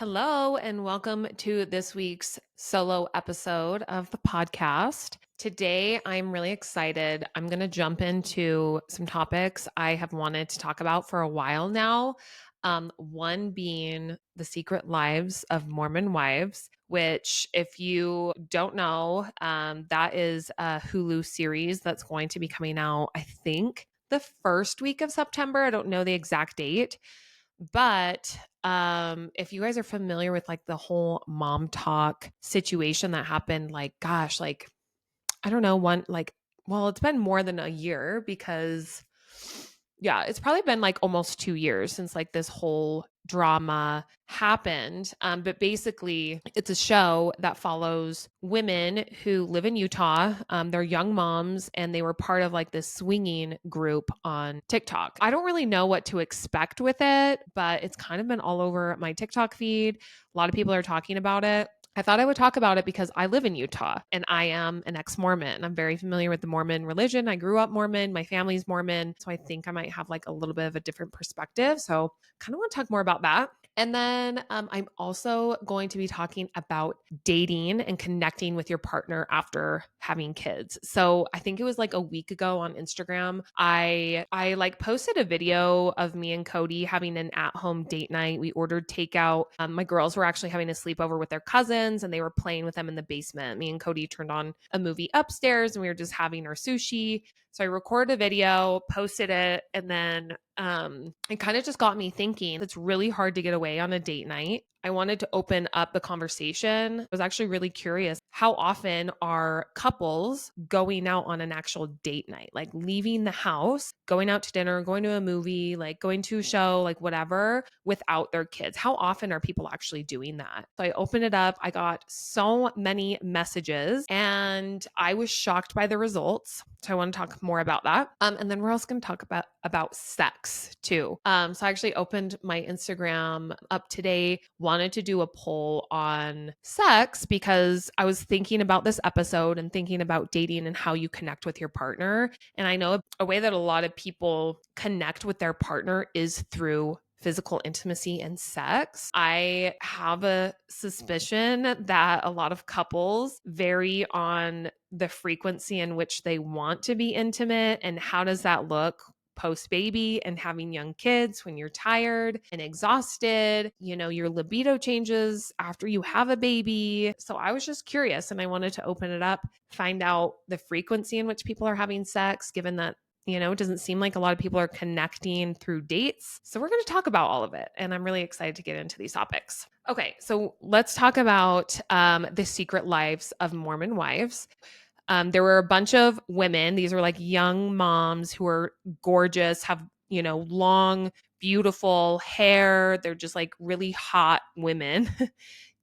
Hello, and welcome to this week's solo episode of the podcast. Today, I'm really excited. I'm going to jump into some topics I have wanted to talk about for a while now. One being the secret lives of Mormon wives, which, if you don't know, that is a Hulu series that's going to be coming out, I think, the first week of September. I don't know the exact date. But if you guys are familiar with like the whole mom talk situation that happened, like, gosh, like, I don't know, it's been more than a year because, yeah, it's probably been like almost 2 years since like this whole drama happened. But basically, it's a show that follows women who live in Utah. They're young moms and they were part of like this swinging group on TikTok. I don't really know what to expect with it, but it's kind of been all over my TikTok feed. A lot of people are talking about it. I thought I would talk about it because I live in Utah and I am an ex-Mormon. I'm very familiar with the Mormon religion. I grew up Mormon. My family's Mormon. So I think I might have like a little bit of a different perspective. So kind of want to talk more about that. And then I'm also going to be talking about dating and connecting with your partner after having kids. So I think it was like a week ago on Instagram, I like posted a video of me and Cody having an at-home date night. We ordered takeout. My girls were actually having a sleepover with their cousins and they were playing with them in the basement. Me and Cody turned on a movie upstairs and we were just having our sushi. So I recorded a video, posted it, and then it kind of just got me thinking it's really hard to get away on a date night. I wanted to open up the conversation. I was actually really curious. How often are couples going out on an actual date night, like leaving the house, going out to dinner, going to a movie, like going to a show, like whatever, without their kids? How often are people actually doing that? So I opened it up. I got so many messages and I was shocked by the results. So I want to talk more about that. And then we're also going to talk about sex too. So I actually opened my Instagram up today, wanted to do a poll on sex because I was thinking about this episode and thinking about dating and how you connect with your partner. And I know a way that a lot of people connect with their partner is through physical intimacy and sex. I have a suspicion that a lot of couples vary on the frequency in which they want to be intimate and how does that look post baby and having young kids when you're tired and exhausted. You know, your libido changes after you have a baby. So I was just curious and I wanted to open it up, find out the frequency in which people are having sex, given that it doesn't seem like a lot of people are connecting through dates. So we're going to talk about all of it. And I'm really excited to get into these topics. Okay, so let's talk about the secret lives of Mormon wives. There were a bunch of women. These were like young moms who are gorgeous, have, long, beautiful hair. They're just like really hot women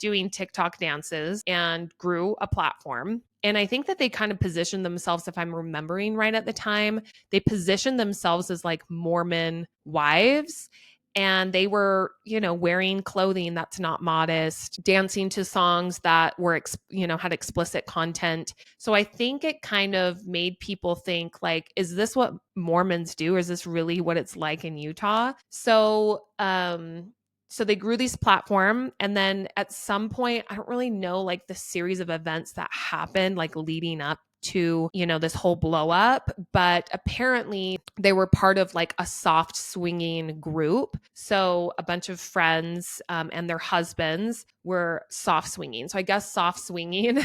doing TikTok dances and grew a platform. And I think that they kind of positioned themselves, if I'm remembering right at the time, they positioned themselves as like Mormon wives. And they were, wearing clothing that's not modest, dancing to songs that were, had explicit content. So I think it kind of made people think like, is this what Mormons do? Or is this really what it's like in Utah? So they grew this platform. And then at some point, I don't really know like the series of events that happened, like leading up to, this whole blow up. But apparently they were part of like a soft swinging group. So a bunch of friends and their husbands were soft swinging. So I guess soft swinging,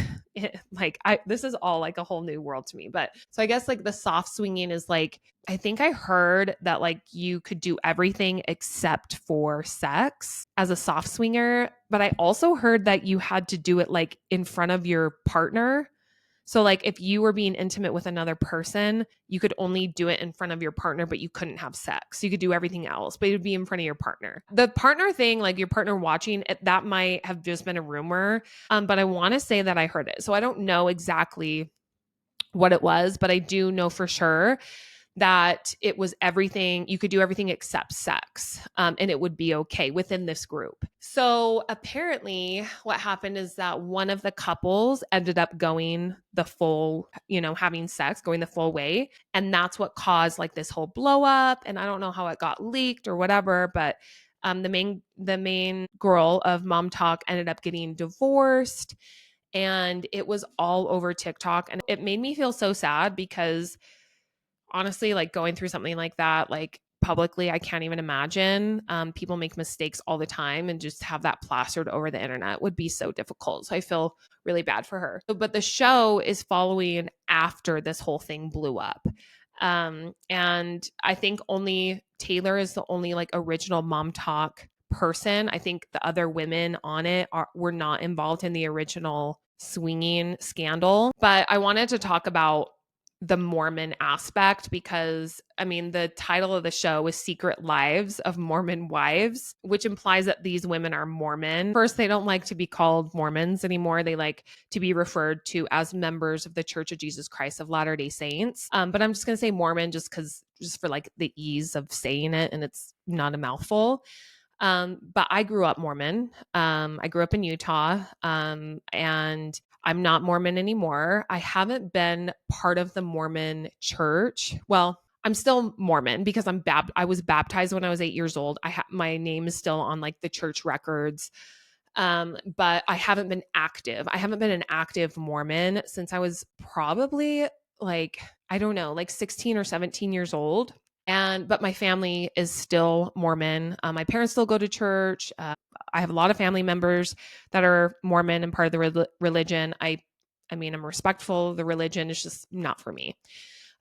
this is all like a whole new world to me. But so I guess like the soft swinging is like, I think I heard that like you could do everything except for sex as a soft swinger. But I also heard that you had to do it like in front of your partner. So like if you were being intimate with another person, you could only do it in front of your partner, but you couldn't have sex. You could do everything else, but it would be in front of your partner. The partner thing, like your partner watching, that might have just been a rumor. But I want to say that I heard it. So I don't know exactly what it was, but I do know for sure that it was everything, you could do everything except sex, and it would be okay within this group. So apparently what happened is that one of the couples ended up going the full, having sex, going the full way. And that's what caused like this whole blow up. And I don't know how it got leaked or whatever, but The main girl of Mom Talk ended up getting divorced, and it was all over TikTok, and it made me feel so sad because honestly, like going through something like that, like publicly, I can't even imagine. People make mistakes all the time, and just have that plastered over the internet would be so difficult. So I feel really bad for her. But the show is following after this whole thing blew up. And I think only Taylor is the only like original Mom Talk person. I think the other women on it were not involved in the original swinging scandal. But I wanted to talk about the Mormon aspect because I mean, the title of the show is Secret Lives of Mormon Wives, which implies that these women are Mormon. First, they don't like to be called Mormons anymore. They like to be referred to as members of the Church of Jesus Christ of Latter-day Saints. But I'm just going to say Mormon just for like the ease of saying it, and it's not a mouthful. But I grew up Mormon. I grew up in Utah, and I'm not Mormon anymore. I haven't been part of the Mormon church. Well, I'm still Mormon because I was baptized when I was 8 years old. My name is still on like the church records. But I haven't been active. I haven't been an active Mormon since I was probably like, I don't know, like 16 or 17 years old. But my family is still Mormon. My parents still go to church. I have a lot of family members that are Mormon and part of the religion. I mean, I'm respectful of the religion. It's just not for me.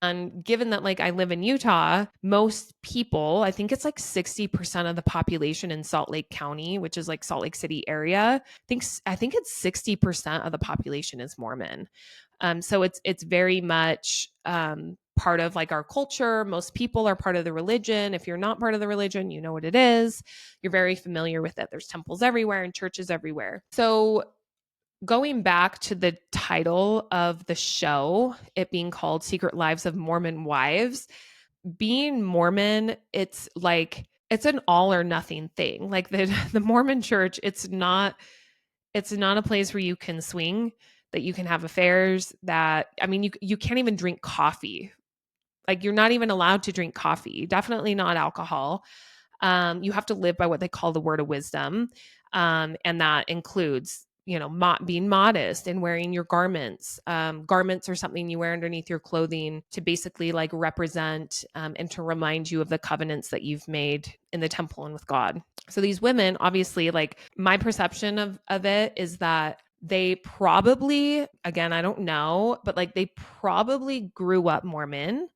And given that like I live in Utah, most people, I think it's like 60% of the population in Salt Lake County, which is like Salt Lake City area. I think it's 60% of the population is Mormon. So it's very much part of like our culture. Most people are part of the religion. If you're not part of the religion, you know what it is. You're very familiar with it. There's temples everywhere and churches everywhere. So going back to the title of the show, it being called Secret Lives of Mormon Wives, being Mormon, it's an all or nothing thing. Like the Mormon church, it's not a place where you can swing, that you can have affairs, that I mean you can't even drink coffee. Like you're not even allowed to drink coffee. Definitely not alcohol. You have to live by what they call the word of wisdom. And that includes, being modest and wearing your garments. Garments are something you wear underneath your clothing to basically like represent and to remind you of the covenants that you've made in the temple and with God. So these women, obviously, like my perception of it is that they probably, again, I don't know, but like they probably grew up Mormon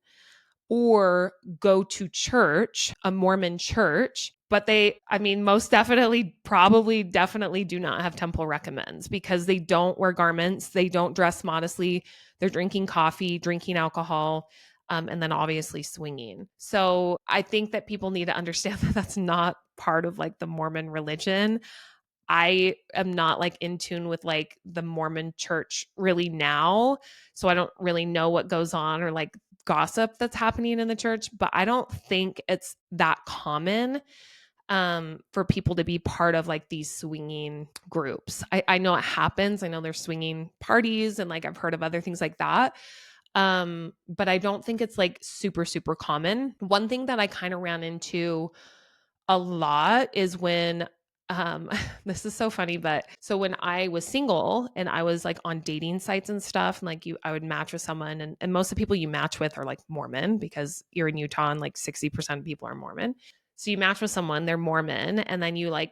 or go to church, a Mormon church, but I mean, most definitely, probably, definitely do not have temple recommends because they don't wear garments. They don't dress modestly. They're drinking coffee, drinking alcohol, and then obviously swinging. So I think that people need to understand that that's not part of like the Mormon religion. I am not like in tune with like the Mormon church really now. So I don't really know what goes on or like gossip that's happening in the church, but I don't think it's that common for people to be part of like these swinging groups. I know it happens. I know there's swinging parties and like I've heard of other things like that. But I don't think it's like super, super common. One thing that I kind of ran into a lot is when this is so funny, but so when I was single and I was like on dating sites and stuff, and like I would match with someone, and most of the people you match with are like Mormon because you're in Utah and like 60% of people are Mormon. So you match with someone, they're Mormon, and then you like,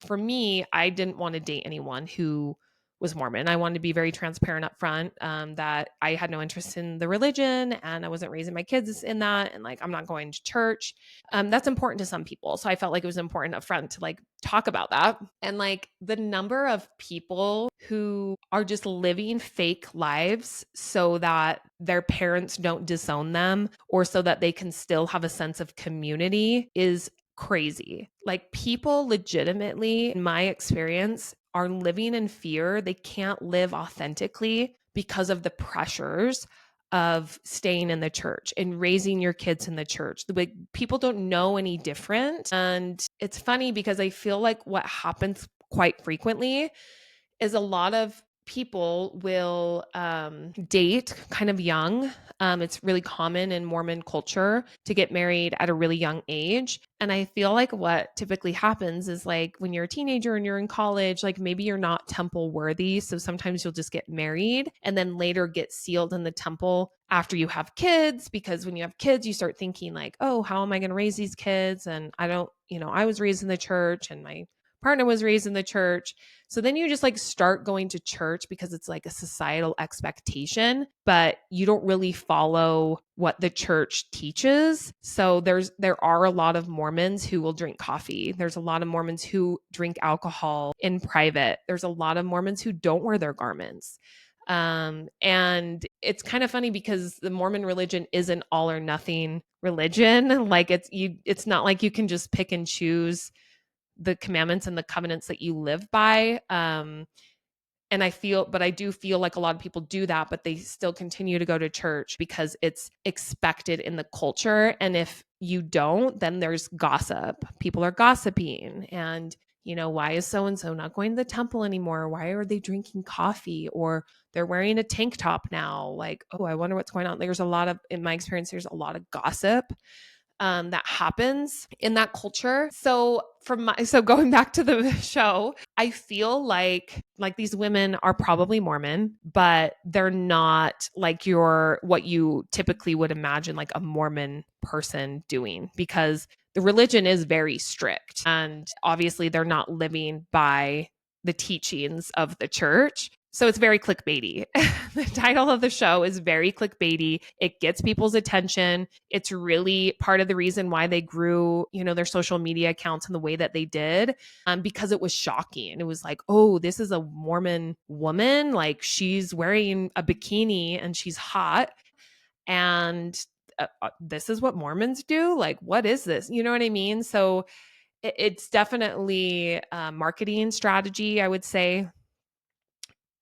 for me, I didn't want to date anyone who was Mormon. I wanted to be very transparent up front, that I had no interest in the religion and I wasn't raising my kids in that. And like, I'm not going to church. That's important to some people. So I felt like it was important up front to like talk about that. And like the number of people who are just living fake lives so that their parents don't disown them or so that they can still have a sense of community is crazy. Like people legitimately, in my experience, are living in fear. They can't live authentically because of the pressures of staying in the church and raising your kids in the church. Like people don't know any different. And it's funny because I feel like what happens quite frequently is a lot of people will date kind of young. It's really common in Mormon culture to get married at a really young age. And I feel like what typically happens is like when you're a teenager and you're in college, like maybe you're not temple worthy. So sometimes you'll just get married and then later get sealed in the temple after you have kids. Because when you have kids, you start thinking like, oh, how am I going to raise these kids? And I don't, I was raised in the church and my partner was raised in the church. So then you just like start going to church because it's like a societal expectation, but you don't really follow what the church teaches. So there are a lot of Mormons who will drink coffee. There's a lot of Mormons who drink alcohol in private. There's a lot of Mormons who don't wear their garments. And it's kind of funny because the Mormon religion is an all or nothing religion. Like it's not like you can just pick and choose the commandments and the covenants that you live by. And I do feel like a lot of people do that, but they still continue to go to church because it's expected in the culture. And if you don't, then there's gossip. People are gossiping. And, why is so and so not going to the temple anymore? Why are they drinking coffee? Or they're wearing a tank top now? Like, oh, I wonder what's going on. In my experience, there's a lot of gossip that happens in that culture. So going back to the show, I feel like these women are probably Mormon, but they're not like what you typically would imagine like a Mormon person doing, because the religion is very strict and obviously they're not living by the teachings of the church. So it's very clickbaity. The title of the show is very clickbaity. It gets people's attention. It's really part of the reason why they grew, their social media accounts in the way that they did, because it was shocking. It was like, oh, this is a Mormon woman. Like she's wearing a bikini and she's hot. And this is what Mormons do. Like, what is this? You know what I mean? So it's definitely a marketing strategy, I would say.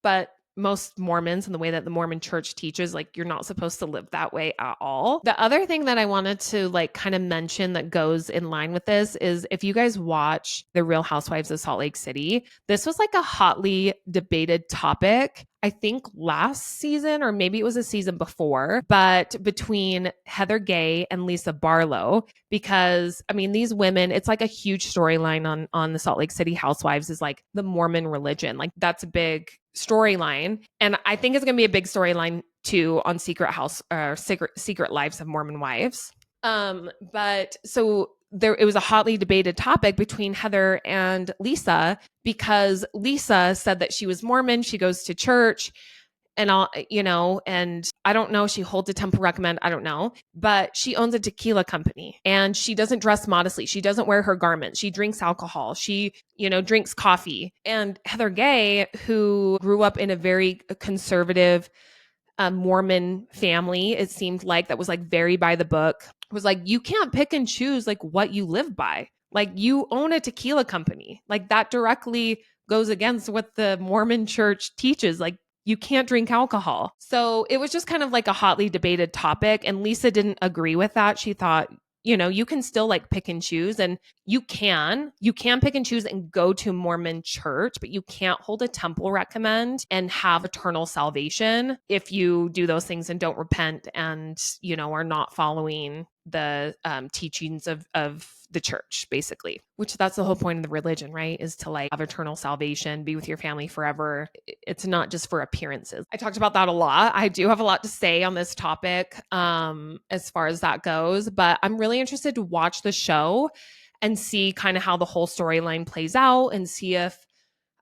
But most Mormons and the way that the Mormon church teaches, like you're not supposed to live that way at all. The other thing that I wanted to like kind of mention that goes in line with this is if you guys watch The Real Housewives of Salt Lake City, this was like a hotly debated topic. I think last season, or maybe it was a season before, but between Heather Gay and Lisa Barlow, because I mean, these women, it's like a huge storyline on the Salt Lake City Housewives is like the Mormon religion. Like that's a big storyline. And I think it's going to be a big storyline too on Secret Lives of Mormon Wives. But so it was a hotly debated topic between Heather and Lisa, because Lisa said that she was Mormon. She goes to church and and I don't know, she holds a temple recommend, I don't know, but she owns a tequila company and she doesn't dress modestly. She doesn't wear her garments. She drinks alcohol. She, drinks coffee. And Heather Gay, who grew up in a very conservative Mormon family, it seemed like, that was like very by the book, was like, you can't pick and choose like what you live by. Like you own a tequila company. Like that directly goes against what the Mormon church teaches. Like you can't drink alcohol. So it was just kind of like a hotly debated topic. And Lisa didn't agree with that. She thought, you can still like pick and choose, and you can pick and choose and go to Mormon church, but you can't hold a temple recommend and have eternal salvation if you do those things and don't repent and, are not following the teachings of the church, basically, which that's the whole point of the religion, right? Is to like have eternal salvation, be with your family forever. It's not just for appearances. I talked about that a lot. I do have a lot to say on this topic as far as that goes, but I'm really interested to watch the show and see kind of how the whole storyline plays out and see if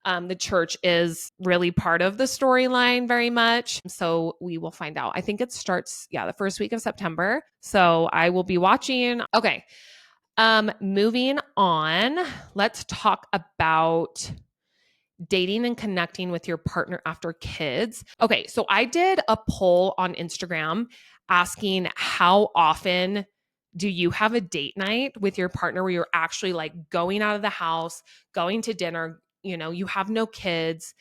the church is really part of the storyline very much. So we will find out. I think it starts, the first week of September. So I will be watching. Okay. Moving on, let's talk about dating and connecting with your partner after kids. Okay. So I did a poll on Instagram asking how often do you have a date night with your partner where you're actually like going out of the house, going to dinner, you have no kids.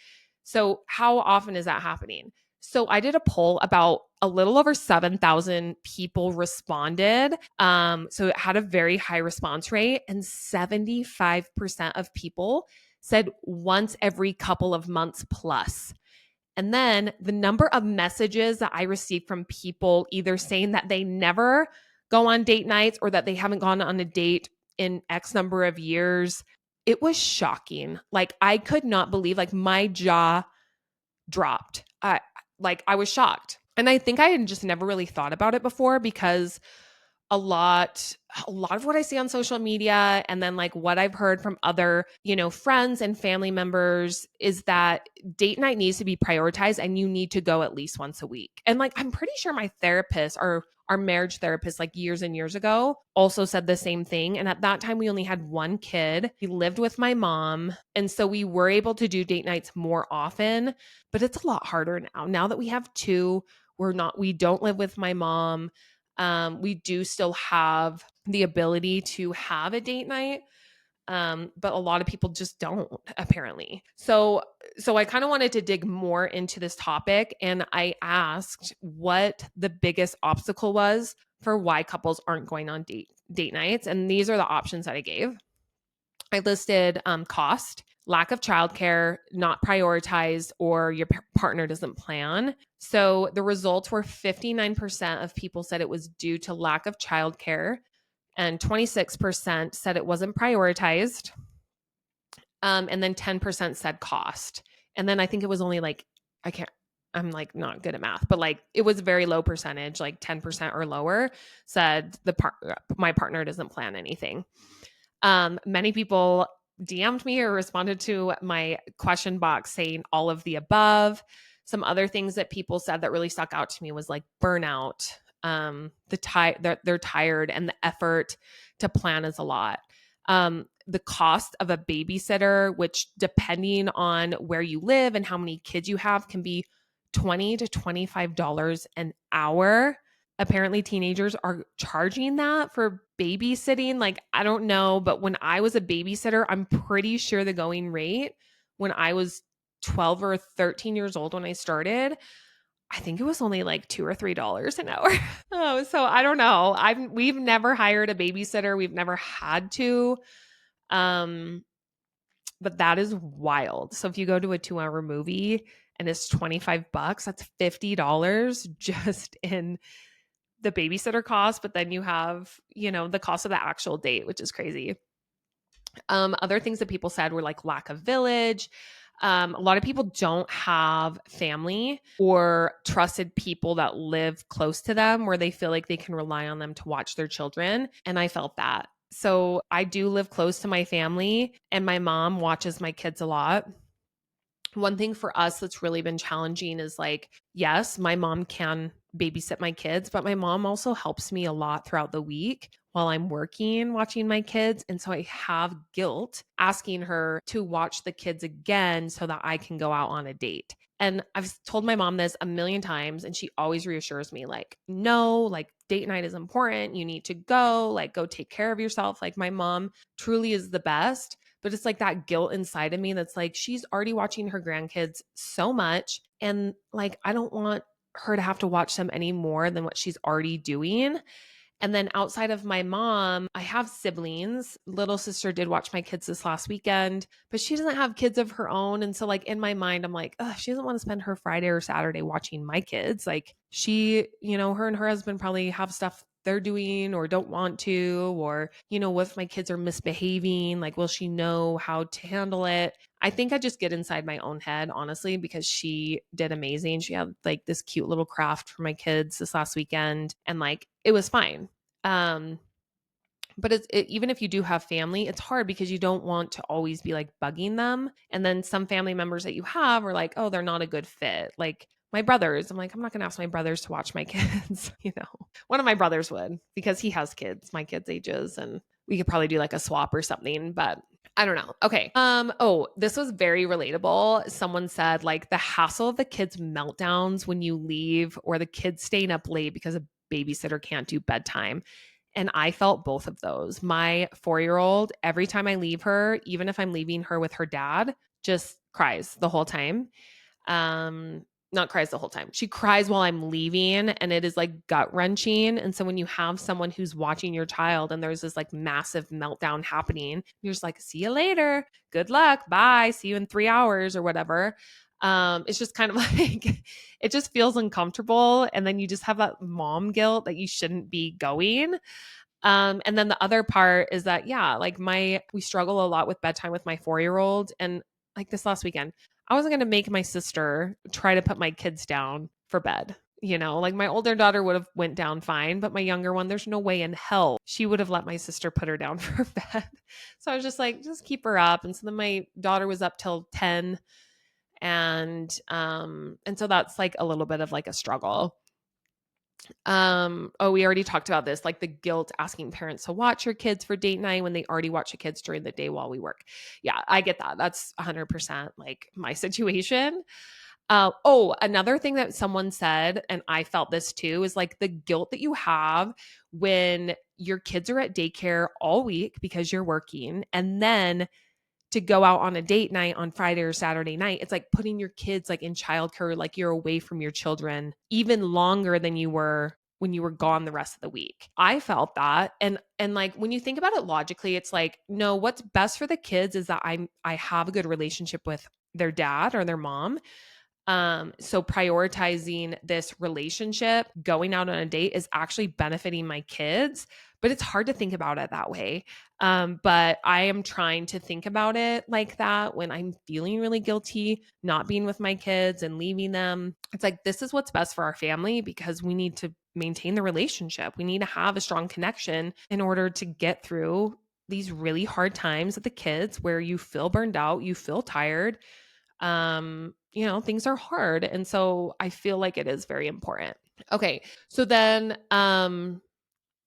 So how often is that happening? So I did a poll, about a little over 7,000 people responded. So it had a very high response rate, and 75% of people said once every couple of months plus. And then the number of messages that I received from people either saying that they never go on date nights or that they haven't gone on a date in X number of years, it was shocking. Like I could not believe, like my jaw dropped. I was shocked. And I think I had just never really thought about it before because a lot of what I see on social media and then like what I've heard from other, friends and family members is that date night needs to be prioritized and you need to go at least once a week. And like I'm pretty sure my therapist or our marriage therapist like years and years ago also said the same thing. And at that time we only had one kid. We lived with my mom, and so we were able to do date nights more often, but it's a lot harder now. Now that we have two, we don't live with my mom. We do still have the ability to have a date night. But a lot of people just don't apparently. So I kind of wanted to dig more into this topic, and I asked what the biggest obstacle was for why couples aren't going on date nights. And these are the options that I gave. I listed cost, lack of childcare, not prioritized, or your partner doesn't plan. So the results were 59% of people said it was due to lack of childcare, and 26% said it wasn't prioritized. And then 10% said cost. And then I think it was only like, I'm like not good at math, but like it was a very low percentage, like 10% or lower said my partner doesn't plan anything. Many people DM'd me or responded to my question box saying all of the above. Some other things that people said that really stuck out to me was like burnout. They're tired and the effort to plan is a lot. The cost of a babysitter, which depending on where you live and how many kids you have, can be $20 to $25 an hour. Apparently teenagers are charging that for babysitting. Like, I don't know, but when I was a babysitter, I'm pretty sure the going rate when I was 12 or 13 years old when I started, I think it was only like $2 or $3 an hour. Oh, so I don't know. We've never hired a babysitter. We've never had to. But that is wild. So if you go to a 2-hour movie and it's $25, that's $50 just in the babysitter cost, but then you have, the cost of the actual date, which is crazy. Other things that people said were like lack of village. A lot of people don't have family or trusted people that live close to them where they feel like they can rely on them to watch their children. And I felt that. So I do live close to my family and my mom watches my kids a lot. One thing for us that's really been challenging is like, yes, my mom can babysit my kids, but my mom also helps me a lot throughout the week while I'm working, watching my kids. And so I have guilt asking her to watch the kids again so that I can go out on a date. And I've told my mom this a million times, and she always reassures me, like, no, like date night is important. You need to go, like, go take care of yourself. Like, my mom truly is the best. But it's like that guilt inside of me that's like, she's already watching her grandkids so much. And like, I don't want her to have to watch them any more than what she's already doing. And then outside of my mom, I have siblings. Little sister did watch my kids this last weekend, but she doesn't have kids of her own. And so like in my mind, I'm like, she doesn't want to spend her Friday or Saturday watching my kids. Like she, her and her husband probably have stuff they're doing or don't want to, or, what if my kids are misbehaving? Like, will she know how to handle it? I think I just get inside my own head, honestly, because she did amazing. She had like this cute little craft for my kids this last weekend, and like it was fine. But even if you do have family, it's hard because you don't want to always be like bugging them. And then some family members that you have are like, oh, they're not a good fit. Like my brothers, I'm like, I'm not going to ask my brothers to watch my kids. One of my brothers would because he has kids, my kids' ages, and we could probably do like a swap or something, but I don't know. Okay. This was very relatable. Someone said like the hassle of the kids' meltdowns when you leave or the kids staying up late because a babysitter can't do bedtime. And I felt both of those. My 4-year-old, every time I leave her, even if I'm leaving her with her dad, just cries the whole time. Not cries the whole time. She cries while I'm leaving, and it is like gut wrenching. And so when you have someone who's watching your child and there's this like massive meltdown happening, you're just like, see you later. Good luck. Bye. See you in 3 hours or whatever. It's just kind of like it just feels uncomfortable. And then you just have that mom guilt that you shouldn't be going. And then the other part is that, yeah, like we struggle a lot with bedtime with my 4-year-old. And like this last weekend, I wasn't going to make my sister try to put my kids down for bed. Like my older daughter would have went down fine, but my younger one, there's no way in hell she would have let my sister put her down for bed. So I was just like, just keep her up. And so then my daughter was up till 10. And so that's like a little bit of like a struggle. We already talked about this, like the guilt asking parents to watch your kids for date night when they already watch the kids during the day while we work. Yeah, I get that. That's 100% like my situation. Another thing that someone said, and I felt this too, is like the guilt that you have when your kids are at daycare all week because you're working, and then to go out on a date night on Friday or Saturday night, it's like putting your kids like in childcare, like you're away from your children even longer than you were when you were gone the rest of the week. I felt that. And like when you think about it logically, it's like, no, what's best for the kids is that I have a good relationship with their dad or their mom. So prioritizing this relationship, going out on a date is actually benefiting my kids, but it's hard to think about it that way. But I am trying to think about it like that when I'm feeling really guilty, not being with my kids and leaving them. It's like, this is what's best for our family because we need to maintain the relationship. We need to have a strong connection in order to get through these really hard times with the kids where you feel burned out, you feel tired. Things are hard. And so I feel like it is very important. Okay. So then,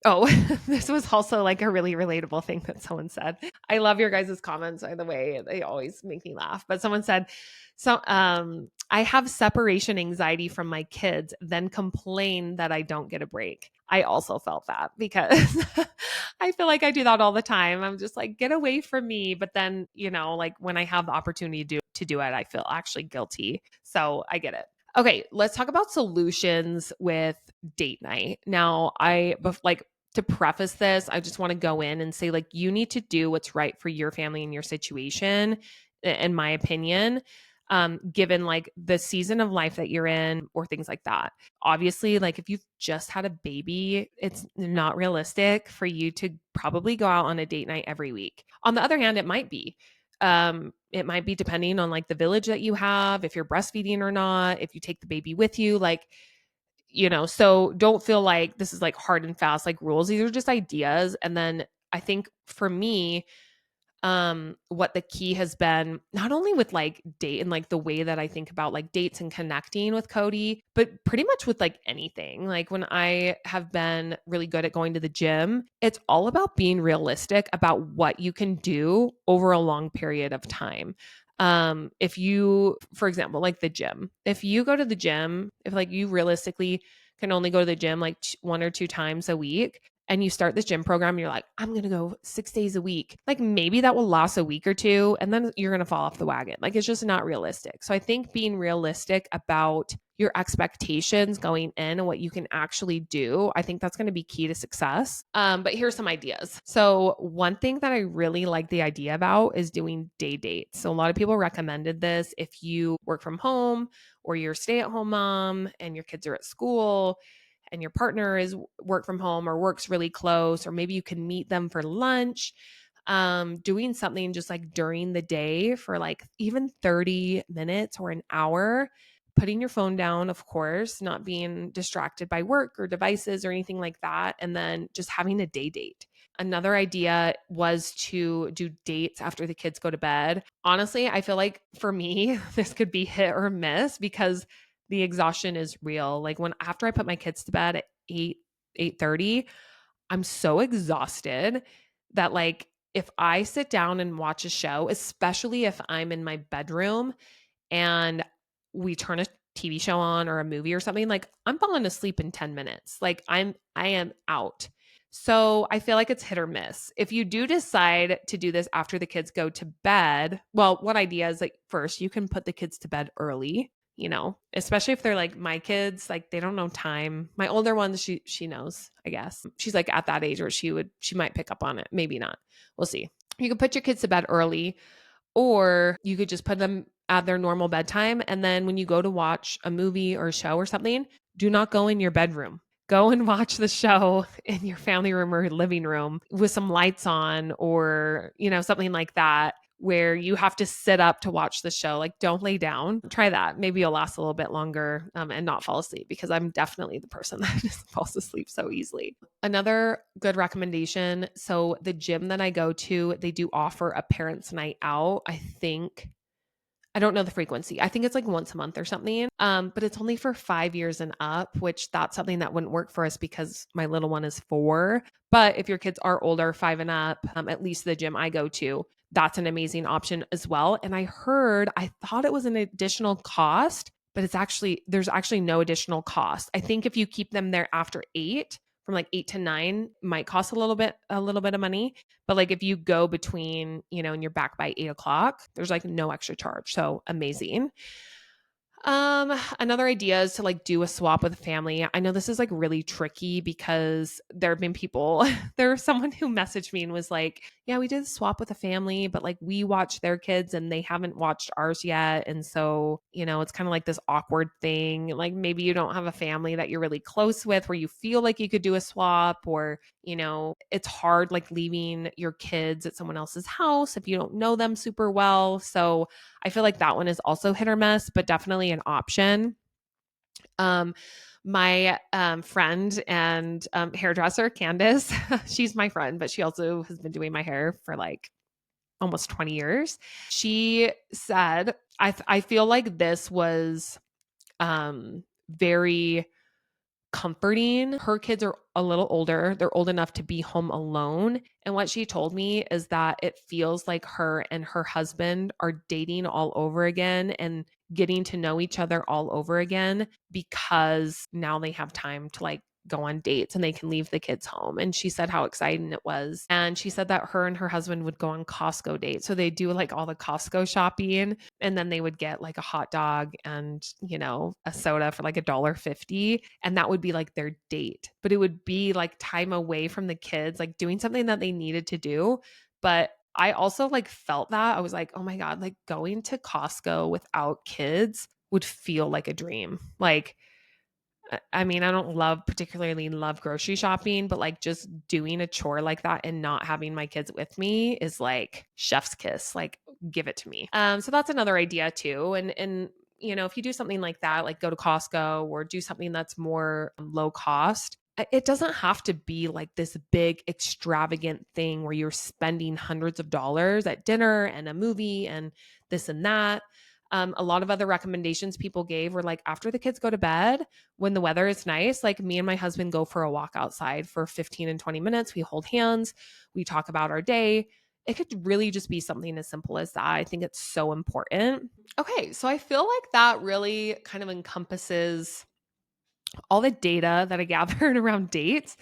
oh, this was also like a really relatable thing that someone said. I love your guys' comments, by the way. They always make me laugh. But someone said, I have separation anxiety from my kids, then complain that I don't get a break. I also felt that because I feel like I do that all the time. I'm just like, get away from me. But then, like when I have the opportunity to do it, I feel actually guilty. So I get it. Okay, let's talk about solutions with date night. Now, to preface this, I just want to go in and say, like, you need to do what's right for your family and your situation, in my opinion, given like the season of life that you're in or things like that. Obviously, like if you've just had a baby, it's not realistic for you to probably go out on a date night every week. On the other hand, it might be. It might be depending on like the village that you have, if you're breastfeeding or not, if you take the baby with you, like, so don't feel like this is like hard and fast, like rules. These are just ideas. And then I think for me, what the key has been, not only with like date and like the way that I think about like dates and connecting with Cody, but pretty much with like anything. Like when I have been really good at going to the gym, it's all about being realistic about what you can do over a long period of time. If you, for example, like the gym, if you go to the gym, if like you realistically can only go to the gym like 1 or 2 times a week, and you start this gym program, you're like, I'm going to go 6 days a week. Like maybe that will last a week or two, and then you're going to fall off the wagon. Like it's just not realistic. So I think being realistic about your expectations going in and what you can actually do, I think that's going to be key to success. But here's some ideas. So one thing that I really like the idea about is doing day dates. So a lot of people recommended this if you work from home or you're a stay-at-home mom and your kids are at school and your partner is work from home or works really close, or maybe you can meet them for lunch, doing something just like during the day for like even 30 minutes or an hour, putting your phone down, of course, not being distracted by work or devices or anything like that, and then just having a day date. Another idea was to do dates after the kids go to bed. Honestly, I feel like for me, this could be hit or miss because the exhaustion is real. Like when after I put my kids to bed at 8:30, I'm so exhausted that like if I sit down and watch a show, especially if I'm in my bedroom and we turn a TV show on or a movie or something, like I'm falling asleep in 10 minutes. Like I am out. So I feel like it's hit or miss. If you do decide to do this after the kids go to bed, well, one idea is like first you can put the kids to bed early, especially if they're like my kids, like they don't know time. My older one, she knows, I guess. She's like at that age where she might pick up on it. Maybe not. We'll see. You can put your kids to bed early, or you could just put them at their normal bedtime. And then when you go to watch a movie or a show or something, do not go in your bedroom. Go and watch the show in your family room or living room with some lights on or, something like that where you have to sit up to watch the show. Like, don't lay down. Try that. Maybe you'll last a little bit longer and not fall asleep, because I'm definitely the person that just falls asleep so easily. Another good recommendation. So the gym that I go to, they do offer a parents' night out. I don't know the frequency. I think it's like once a month or something. But it's only for 5 years and up, which that's something that wouldn't work for us because my little one is 4. But if your kids are older, 5 and up, at least the gym I go to, that's an amazing option as well. And I thought it was an additional cost, but there's actually no additional cost. I think if you keep them there after 8, from like 8 to 9, might cost a little bit of money. But like if you go between, and you're back by 8 o'clock, there's like no extra charge. So amazing. Another idea is to like do a swap with a family. I know this is like really tricky because there have been people, there was someone who messaged me and was like, yeah, we did a swap with a family, but like we watched their kids and they haven't watched ours yet. And so, it's kind of like this awkward thing. Like maybe you don't have a family that you're really close with where you feel like you could do a swap, or, it's hard like leaving your kids at someone else's house if you don't know them super well. So I feel like that one is also hit or miss, but definitely an option. My friend and hairdresser, Candace, she's my friend, but she also has been doing my hair for like almost 20 years. She said, I feel like this was very comforting. Her kids are a little older. They're old enough to be home alone. And what she told me is that it feels like her and her husband are dating all over again and getting to know each other all over again, because now they have time to like go on dates and they can leave the kids home. And she said how exciting it was. And she said that her and her husband would go on Costco dates. So they do like all the Costco shopping, and then they would get like a hot dog and, a soda for like $1.50. And that would be like their date. But it would be like time away from the kids, like doing something that they needed to do. But I also like felt that. I was like, oh my God, like going to Costco without kids would feel like a dream. Like, I mean, I don't particularly love grocery shopping, but like just doing a chore like that and not having my kids with me is like chef's kiss. Like, give it to me. So that's another idea too. And if you do something like that, like go to Costco or do something that's more low cost, it doesn't have to be like this big extravagant thing where you're spending hundreds of dollars at dinner and a movie and this and that. A lot of other recommendations people gave were like after the kids go to bed, when the weather is nice, like me and my husband go for a walk outside for 15 and 20 minutes. We hold hands, we talk about our day. It could really just be something as simple as that. I think it's so important. Okay, so I feel like that really kind of encompasses all the data that I gathered around dates.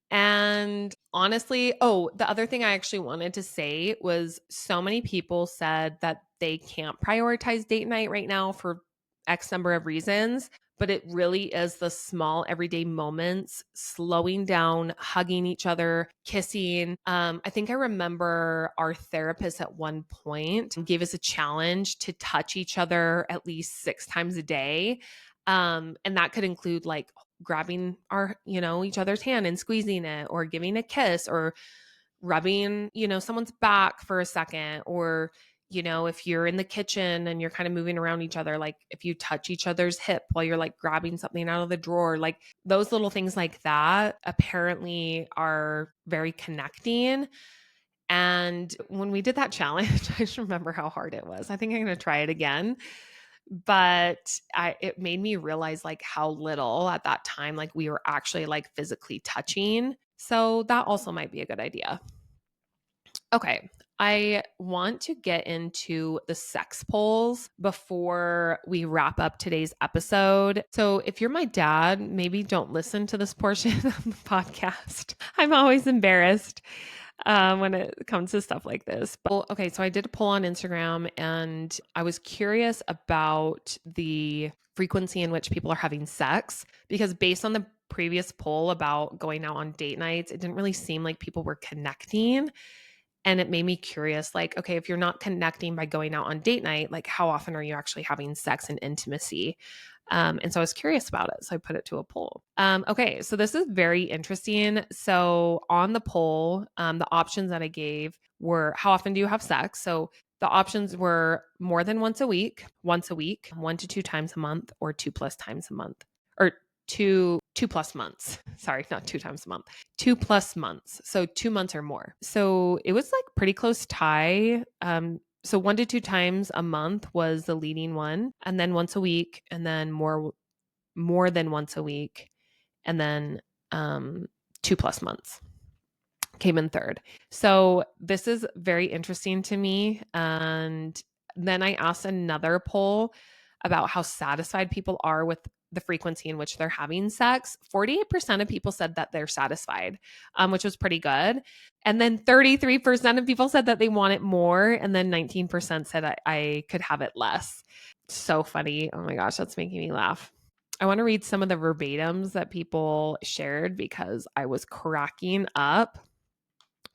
And honestly, the other thing I actually wanted to say was so many people said that they can't prioritize date night right now for X number of reasons, but it really is the small everyday moments, slowing down, hugging each other, kissing. I think I remember our therapist at one point gave us a challenge to touch each other at least 6 times a day. And that could include like grabbing each other's hand and squeezing it, or giving a kiss, or rubbing, someone's back for a second, or, if you're in the kitchen and you're kind of moving around each other, like if you touch each other's hip while you're like grabbing something out of the drawer, like those little things like that apparently are very connecting. And when we did that challenge, I just remember how hard it was. I think I'm going to try it again. But it made me realize like how little at that time, like we were actually like physically touching. So that also might be a good idea. Okay. I want to get into the sex polls before we wrap up today's episode. So, if you're my dad, maybe don't listen to this portion of the podcast. I'm always embarrassed when it comes to stuff like this. But okay, so I did a poll on Instagram and I was curious about the frequency in which people are having sex, because based on the previous poll about going out on date nights, it didn't really seem like people were connecting. And it made me curious, like, okay, if you're not connecting by going out on date night, like how often are you actually having sex and intimacy? And so I was curious about it. So I put it to a poll. Okay, so this is very interesting. So on the poll, the options that I gave were how often do you have sex? So the options were more than once a week, 1 to 2 times a month, or 2+ times a month, or two plus months. Sorry, not 2 times a month, 2+ months. So 2 months or more. So it was like pretty close tie. So 1 to 2 times a month was the leading one, and then once a week, and then more than once a week, and then 2+ months came in third. So this is very interesting to me. And then I asked another poll about how satisfied people are with the frequency in which they're having sex. 48% of people said that they're satisfied, which was pretty good. And then 33% of people said that they want it more. And then 19% said I could have it less. So funny. Oh my gosh, that's making me laugh. I want to read some of the verbatims that people shared because I was cracking up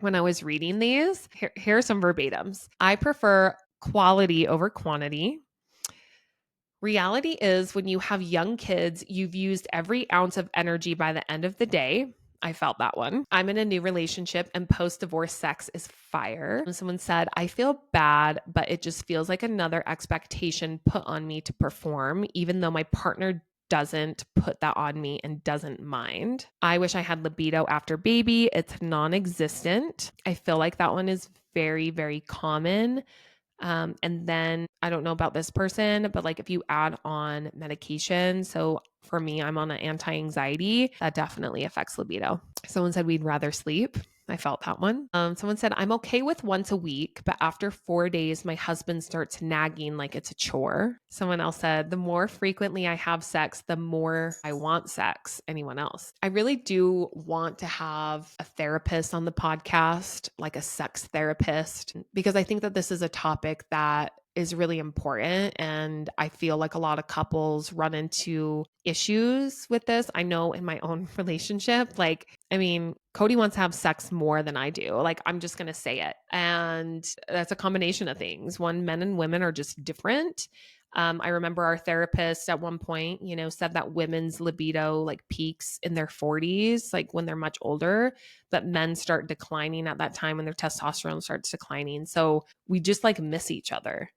when I was reading these. Here are some verbatims. I prefer quality over quantity. Reality is when you have young kids, you've used every ounce of energy by the end of the day. I felt that one. I'm in a new relationship and post-divorce sex is fire. And someone said, I feel bad, but it just feels like another expectation put on me to perform, even though my partner doesn't put that on me and doesn't mind. I wish I had libido after baby. It's non-existent. I feel like that one is very, very common. And then I don't know about this person, but like if you add on medication, so for me, I'm on an anti-anxiety, that definitely affects libido. Someone said we'd rather sleep. I felt that one. Someone said, I'm okay with once a week, but after 4 days, my husband starts nagging like it's a chore. Someone else said, the more frequently I have sex, the more I want sex. Anyone else? I really do want to have a therapist on the podcast, like a sex therapist, because I think that this is a topic that is really important. And I feel like a lot of couples run into issues with this. I know in my own relationship, like, I mean, Cody wants to have sex more than I do. Like, I'm just going to say it. And that's a combination of things. One, men and women are just different. I remember our therapist at one point, said that women's libido like peaks in their 40s, like when they're much older, but men start declining at that time when their testosterone starts declining. So we just like miss each other.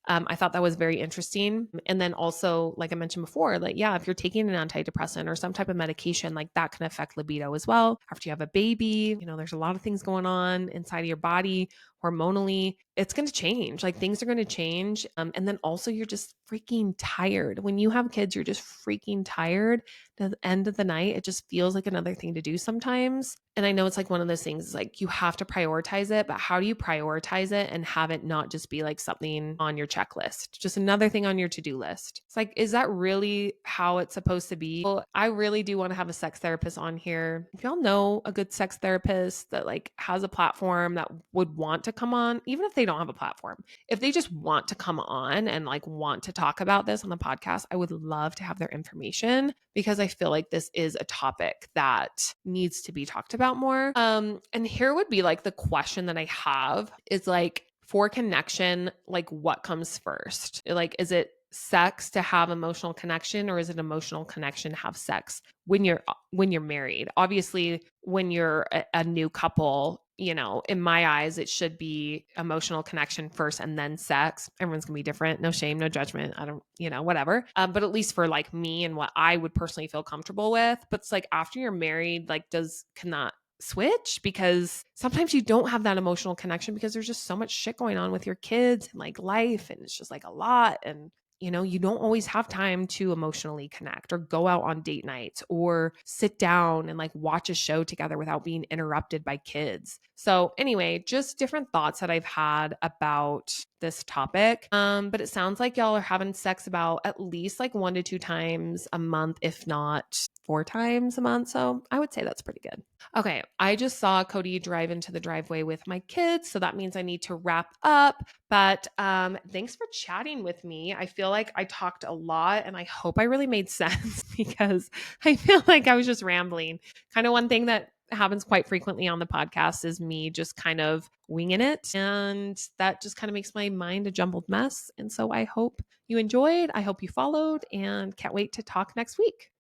I thought that was very interesting. And then also, like I mentioned before, like, yeah, if you're taking an antidepressant or some type of medication, like that can affect libido as well. After you have a baby, there's a lot of things going on inside of your body hormonally. It's going to change. Like things are going to change. And then also you're just freaking tired. When you have kids, you're just freaking tired. At the end of the night, it just feels like another thing to do sometimes. And I know it's like one of those things, like you have to prioritize it, but how do you prioritize it and have it not just be like something on your checklist, just another thing on your to-do list? It's like, is that really how it's supposed to be? Well, I really do want to have a sex therapist on here. If y'all know a good sex therapist that like has a platform that would want to come on, even if they don't have a platform, if they just want to come on and like want to talk about this on the podcast, I would love to have their information because I feel like this is a topic that needs to be talked about more. And here would be like the question that I have is like, for connection, like what comes first? Like, is it sex to have emotional connection, or is it emotional connection to have sex when you're married? Obviously, when you're a new couple, in my eyes, it should be emotional connection first and then sex. Everyone's gonna be different. No shame, no judgment. I don't, whatever. But at least for like me and what I would personally feel comfortable with. But it's like after you're married, like can that switch? Because sometimes you don't have that emotional connection because there's just so much shit going on with your kids and like life, and it's just like a lot. And you don't always have time to emotionally connect or go out on date nights or sit down and like watch a show together without being interrupted by kids. So anyway, just different thoughts that I've had about this topic. But it sounds like y'all are having sex about at least like 1 to 2 times a month, if not 4 times a month. So I would say that's pretty good. Okay, I just saw Cody drive into the driveway with my kids, so that means I need to wrap up. But thanks for chatting with me. I feel like I talked a lot, and I hope I really made sense because I feel like I was just rambling. Kind of one thing that happens quite frequently on the podcast is me just kind of winging it. And that just kind of makes my mind a jumbled mess. And so I hope you enjoyed. I hope you followed and can't wait to talk next week.